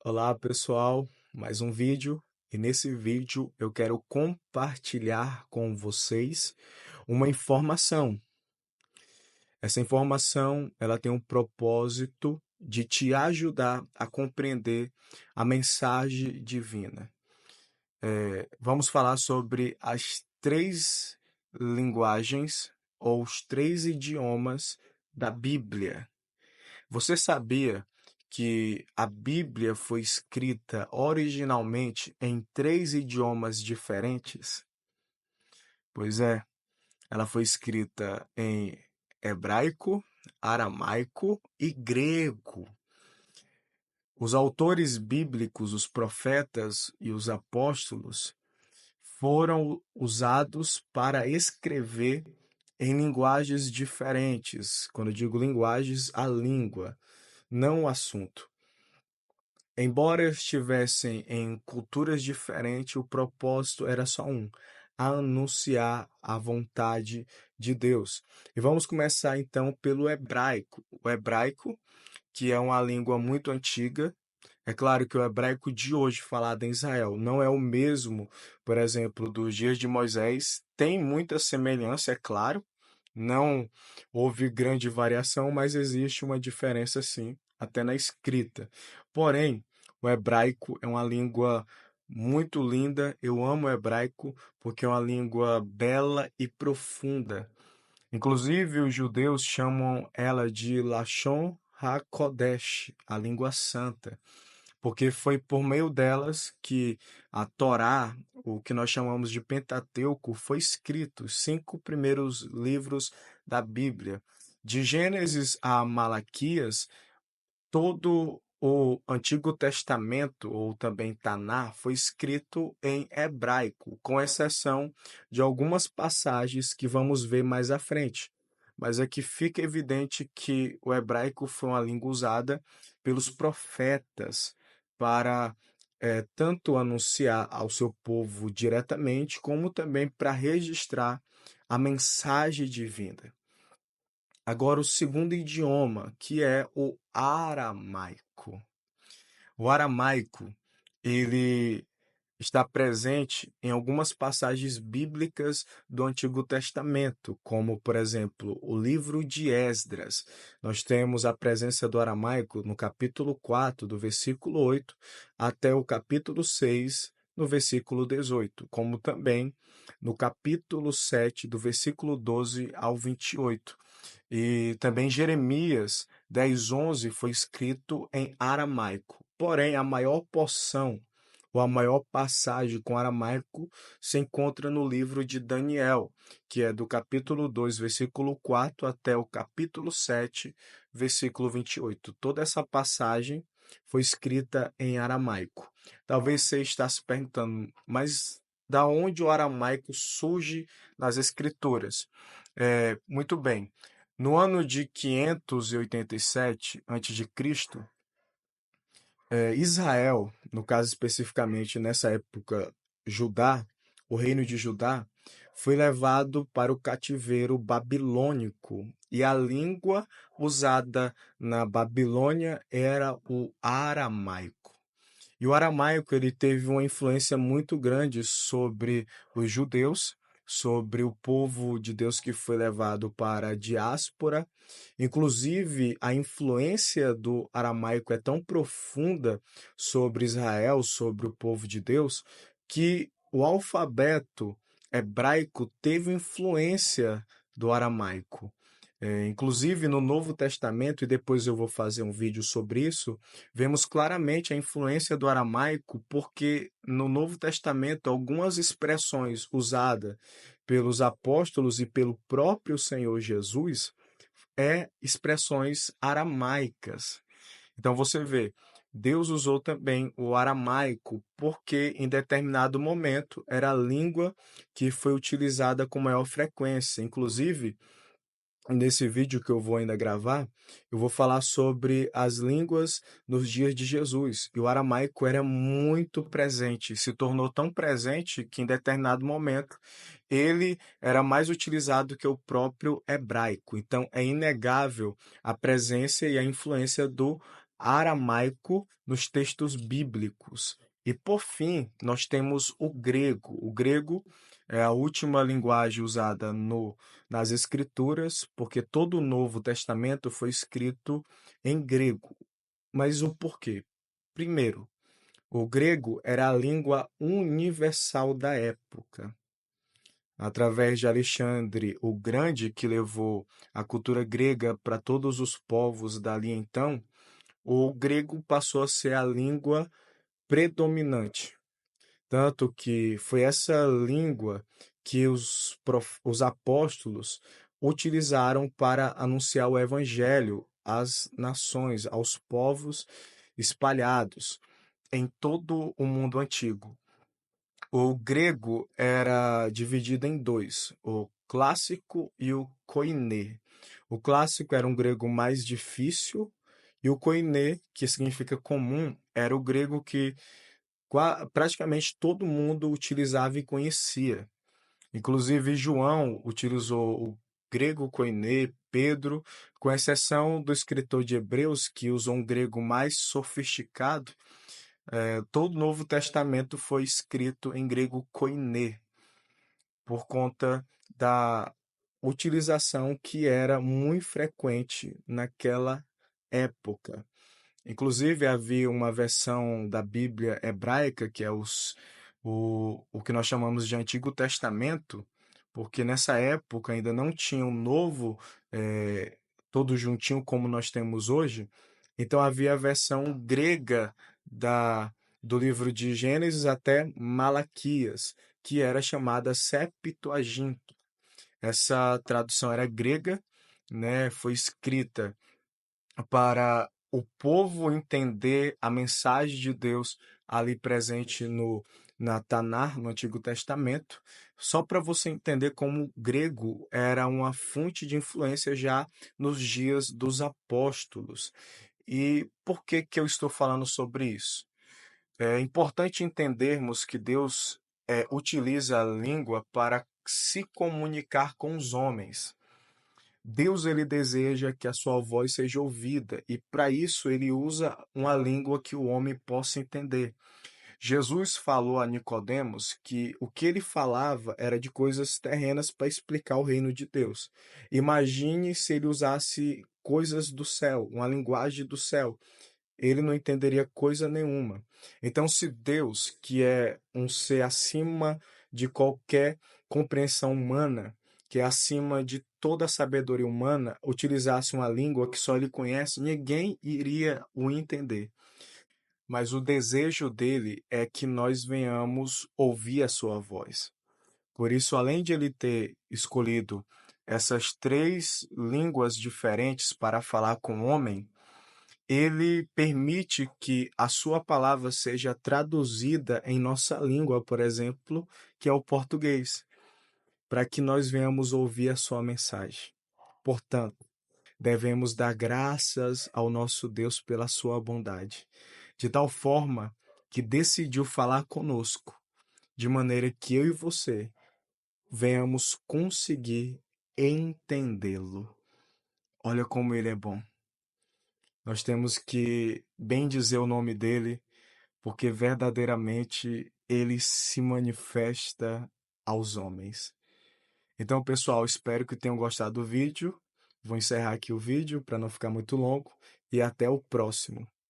Olá pessoal, mais um vídeo e nesse vídeo eu quero compartilhar com vocês uma informação. Essa informação ela tem um propósito de te ajudar a compreender a mensagem divina. Vamos falar sobre as três linguagens ou os três idiomas da Bíblia. Você sabia que a Bíblia foi escrita originalmente em três idiomas diferentes? Pois é, ela foi escrita em hebraico, aramaico e grego. Os autores bíblicos, os profetas e os apóstolos, foram usados para escrever em linguagens diferentes. Quando eu digo linguagens, a língua, não o assunto. Embora estivessem em culturas diferentes, o propósito era só um: anunciar a vontade de Deus. E vamos começar então pelo hebraico. O hebraico, que é uma língua muito antiga. É claro que o hebraico de hoje falado em Israel não é o mesmo, por exemplo, dos dias de Moisés. Tem muita semelhança, é claro. Não houve grande variação, mas existe uma diferença sim, até na escrita. Porém, o hebraico é uma língua muito linda. Eu amo o hebraico porque é uma língua bela e profunda. Inclusive, os judeus chamam ela de Lashon HaKodesh, a língua santa, porque foi por meio delas que a Torá, o que nós chamamos de Pentateuco, foi escrito, os cinco primeiros livros da Bíblia. De Gênesis a Malaquias, todo o Antigo Testamento, ou também Taná, foi escrito em hebraico, com exceção de algumas passagens que vamos ver mais à frente. Mas aqui fica evidente que o hebraico foi uma língua usada pelos profetas para tanto anunciar ao seu povo diretamente, como também para registrar a mensagem divina. Agora, o segundo idioma, que é o aramaico. O aramaico, ele está presente em algumas passagens bíblicas do Antigo Testamento, como, por exemplo, o livro de Esdras. Nós temos a presença do aramaico no capítulo 4, do versículo 8, até o capítulo 6, no versículo 18, como também no capítulo 7, do versículo 12 ao 28. E também Jeremias 10:11 foi escrito em aramaico. Porém, a maior porção ou a maior passagem com aramaico se encontra no livro de Daniel, que é do capítulo 2, versículo 4 até o capítulo 7, versículo 28. Toda essa passagem foi escrita em aramaico. Talvez você está se perguntando, mas da onde o aramaico surge nas escrituras? Muito bem. No ano de 587 a.C., Israel, no caso especificamente nessa época, Judá, o reino de Judá, foi levado para o cativeiro babilônico e a língua usada na Babilônia era o aramaico. E o aramaico ele teve uma influência muito grande sobre os judeus, sobre o povo de Deus que foi levado para a diáspora. Inclusive, a influência do aramaico é tão profunda sobre Israel, sobre o povo de Deus, que o alfabeto hebraico teve influência do aramaico. Inclusive no Novo Testamento, e depois eu vou fazer um vídeo sobre isso, vemos claramente a influência do aramaico, porque no Novo Testamento algumas expressões usadas pelos apóstolos e pelo próprio Senhor Jesus expressões aramaicas. Então você vê, Deus usou também o aramaico porque em determinado momento era a língua que foi utilizada com maior frequência. Inclusive, nesse vídeo que eu vou ainda gravar, eu vou falar sobre as línguas nos dias de Jesus. E o aramaico era muito presente, se tornou tão presente que em determinado momento ele era mais utilizado que o próprio hebraico. Então é inegável a presença e a influência do aramaico nos textos bíblicos. E por fim, nós temos o grego. O grego é a última linguagem usada nas Escrituras, porque todo o Novo Testamento foi escrito em grego. Mas o porquê? Primeiro, o grego era a língua universal da época. Através de Alexandre o Grande, que levou a cultura grega para todos os povos dali então, o grego passou a ser a língua predominante. Tanto que foi essa língua que os apóstolos utilizaram para anunciar o evangelho às nações, aos povos espalhados em todo o mundo antigo. O grego era dividido em dois, o clássico e o koiné. O clássico era um grego mais difícil e o koiné, que significa comum, era o grego que praticamente todo mundo utilizava e conhecia. Inclusive João utilizou o grego koiné, Pedro, com exceção do escritor de Hebreus, que usou um grego mais sofisticado. Todo o Novo Testamento foi escrito em grego koiné, por conta da utilização que era muito frequente naquela época. Inclusive, havia uma versão da Bíblia hebraica, que é o que nós chamamos de Antigo Testamento, porque nessa época ainda não tinha um novo, todo juntinho como nós temos hoje. Então, havia a versão grega do livro de Gênesis até Malaquias, que era chamada Septuaginta. Essa tradução era grega, né? Foi escrita para o povo entender a mensagem de Deus ali presente na Tanar, no Antigo Testamento, só para você entender como o grego era uma fonte de influência já nos dias dos apóstolos. E por que que eu estou falando sobre isso? É importante entendermos que Deus utiliza a língua para se comunicar com os homens. Deus ele deseja que a sua voz seja ouvida e para isso ele usa uma língua que o homem possa entender. Jesus falou a Nicodemos que o que ele falava era de coisas terrenas para explicar o reino de Deus. Imagine se ele usasse coisas do céu, uma linguagem do céu, ele não entenderia coisa nenhuma. Então, se Deus, que é um ser acima de qualquer compreensão humana, que é acima de toda a sabedoria humana, utilizasse uma língua que só ele conhece, ninguém iria o entender. Mas o desejo dele é que nós venhamos ouvir a sua voz. Por isso, além de ele ter escolhido essas três línguas diferentes para falar com o homem, ele permite que a sua palavra seja traduzida em nossa língua, por exemplo, que é o português, para que nós venhamos ouvir a sua mensagem. Portanto, devemos dar graças ao nosso Deus pela sua bondade, de tal forma que decidiu falar conosco, de maneira que eu e você venhamos conseguir entendê-lo. Olha como ele é bom. Nós temos que bem dizer o nome dele, porque verdadeiramente ele se manifesta aos homens. Então, pessoal, espero que tenham gostado do vídeo. Vou encerrar aqui o vídeo para não ficar muito longo e até o próximo.